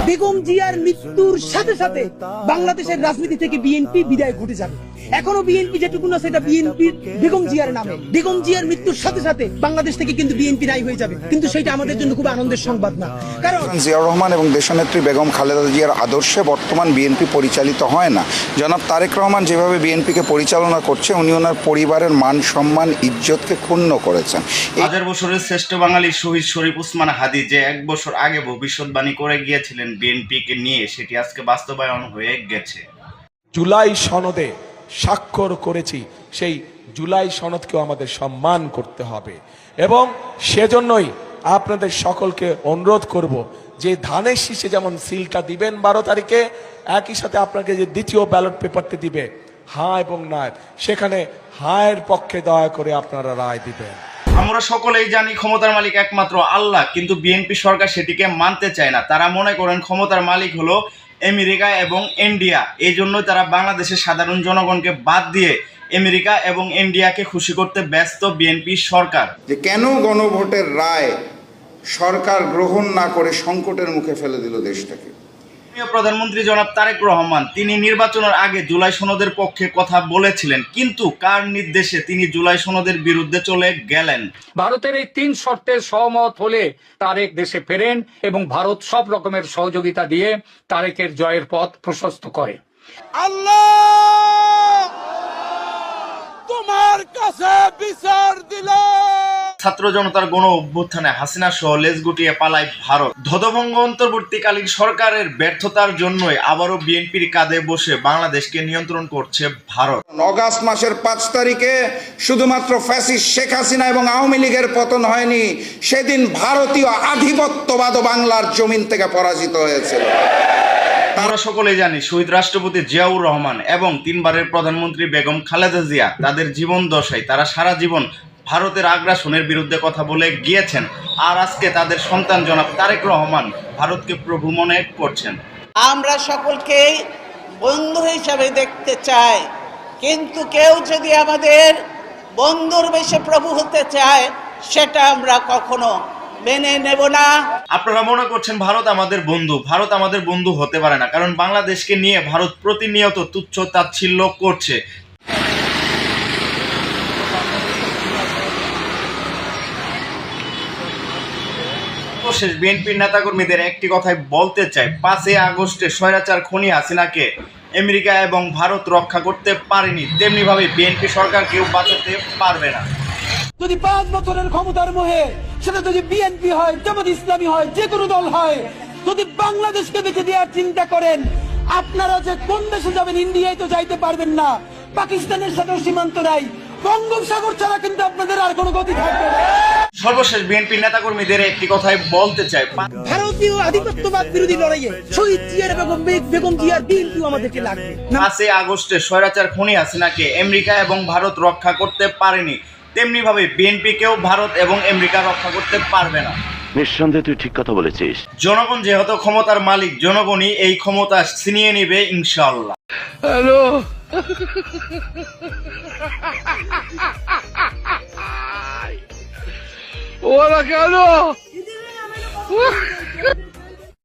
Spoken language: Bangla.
বেগম জিয়ার মৃত্যুর সাথে সাথে বাংলাদেশের রাজনীতি থেকে বিএনপি বিদায় ঘটে যাবে। এখনো বিএনপি যেটুকু না সেটা বিএনপির বেগম জিয়ার নামে। বেগম জিয়ার মৃত্যুর সাথে সাথে বাংলাদেশ থেকে কিন্তু বিএনপি নাই হয়ে যাবে, কিন্তু সেটা আমাদের জন্য খুব আনন্দের সংবাদ না। কারণ জিয়াউর রহমান এবং দেশনেত্রী বেগম খালেদা জিয়ার আদর্শে বর্তমান বিএনপি পরিচালিত হয় না। জনাব তারেক রহমান যেভাবে বিএনপিকে পরিচালনা করছে, উনি ওনার পরিবারের মান সম্মান ইজ্জতকে ক্ষুণ্ণ করেছেন। 1000 বছরের শ্রেষ্ঠ বাঙালি শহীদ শরীফ ওসমান হাদি যে 1 বছর আগে ভবিষ্যৎবাণী করে গিয়েছিলেন বিএনপিকে নিয়ে, সেটি আজকে বাস্তবায়ন হয়ে গেছে। জুলাই সনদে স্বাক্ষর করেছি, সেই জুলাই সনদকেও আমাদের সম্মান করতে হবে এবং সেজন্যই আপনাদের সকলকে অনুরোধ করব যে ধানের শীষে যেমন সিলটা দিবেন 12 তারিখে, একই সাথে আপনাকে যে দ্বিতীয় ব্যালট পেপারটি দিবে হ্যাঁ এবং না, সেখানে হায়ের পক্ষে দয়া করে আপনারা রায় দিবেন। আমরা সকলেই জানি ক্ষমতার মালিক একমাত্র আল্লাহ, কিন্তু বিএনপি সরকার সেটিকে মানতে চায় না। তারা মনে করেন ক্ষমতার মালিক হলো আমেরিকা এবং ইন্ডিয়া। এই জন্য তারা বাংলাদেশের সাধারণ জনগণকে বাদ দিয়ে আমেরিকা এবং ইন্ডিয়াকে খুশি করতে ব্যস্ত বিএনপি সরকার। যে কেন গণভোটের রায় সরকার গ্রহণ না করে সংকটের মুখে ফেলে দিল দেশটাকে। প্রধানমন্ত্রী জনাব তারেক রহমান তিনি নির্বাচনের আগে জুলাই সনদের পক্ষে কথা বলেছিলেন, কিন্তু কার নির্দেশে তিনি জুলাই সনদের বিরুদ্ধে চলে গেলেন? ভারতের এই 3 শর্তের সহমত হলে তারেক দেশে ফেরেন এবং ভারত সব রকমের সহযোগিতা দিয়ে তারেকের জয়ের পথ প্রশস্ত করে। আল্লাহ তোমার কাছে বিচার দিল। ছাত্র জনতার গণ অভ্যুত্থানে হাসিনা সহ লেজ গুটিয়ে পালায় ভারত। ধদভঙ্গ অন্তর্বর্তীকালীন সরকারের ব্যর্থতার জন্যই আবারও বিএনপির কাঁধে বসে বাংলাদেশকে নিয়ন্ত্রণ করছে ভারত। অগাস্ট মাসের 5 তারিখে শুধুমাত্র ফ্যাসিস্ট শেখ হাসিনা এবং আওয়ামী লীগের পতন হয়নি, সেদিন ভারতীয় আধিপত্যবাদ বাংলার জমিন থেকে পরাজিত হয়েছিল। আমরা সকলেই জানি শহীদ রাষ্ট্রপতি জিয়াউর রহমান এবং 3 বারের প্রধানমন্ত্রী বেগম খালেদা জিয়া তাদের জীবন দশায় তারা সারা জীবন ভারতের আগ্রাসনের বিরুদ্ধে কথা বলে গিয়েছেন, আর আজকে তাদের সন্তান জনাব তারেক রহমান ভারতকে প্রভু মনে করছেন। আমরা সকলকেই বন্ধু হিসাবে দেখতে চাই, কিন্তু কেউ যদি আমাদের বন্ধুর বেশে প্রভু হতে চায় সেটা আমরা কখনো মেনে নেব না। আপনারা মনে করছেন ভারত আমাদের বন্ধু, ভারত আমাদের বন্ধু হতে পারে না, কারণ বাংলাদেশকে নিয়ে ভারত প্রতিনিয়ত তুচ্ছ তাচ্ছিল্য করছে। শেষ বিএনপির নেতাকর্মীদের একটি কথাই বলতে চাই, 5 আগস্টে স্বৈরাচার খুনি হাসিনাকে আমেরিকা এবং ভারত রক্ষা করতে পারেনি, তেমনি ভাবে বিএনপি সরকার কেউ বাঁচাতে পারবে না। যদি 5 বছরের ক্ষমতার মোহে সেটা যদি বিএনপি হয়, জামাত ইসলামী হয়, যে কোনো দল হয়, যদি বাংলাদেশকে বেঁচে দেওয়ার চিন্তা করেন, আপনারা যে কোন দেশে যাবেন, ইন্ডিয়ায় তো যাইতে পারবেন না, পাকিস্তানের সাথে সীমান্ত নাই, বঙ্গোপসাগর ছাড়া কিন্তু আপনাদের আর কোনো গতি থাকবে না। সর্বশেষ বিএনপি নেতাকর্মীদের একটি কথাই বলতে চাই, ভারতীয় আধিপত্যবাদ বিরোধী লড়াইয়ে শহীদ জিয়ার বেগম জিয়ার বিএনপি আমাদেরকে লাগবে। 5 আগস্টে স্বৈরাচার খুনি হাসিনাকে আমেরিকা এবং ভারত রক্ষা করতে পারেনি, তেমনি ভাবে বিএনপিকেও ভারত এবং আমেরিকা রক্ষা করতে পারবে না। নিঃসন্দেহে তুই ঠিক কথা বলেছিস। জনগণ যেহেতু ক্ষমতার মালিক, জনগণই এই ক্ষমতা ছিনিয়ে নিবে ইনশাআল্লাহ। হ্যালো ওরা কেন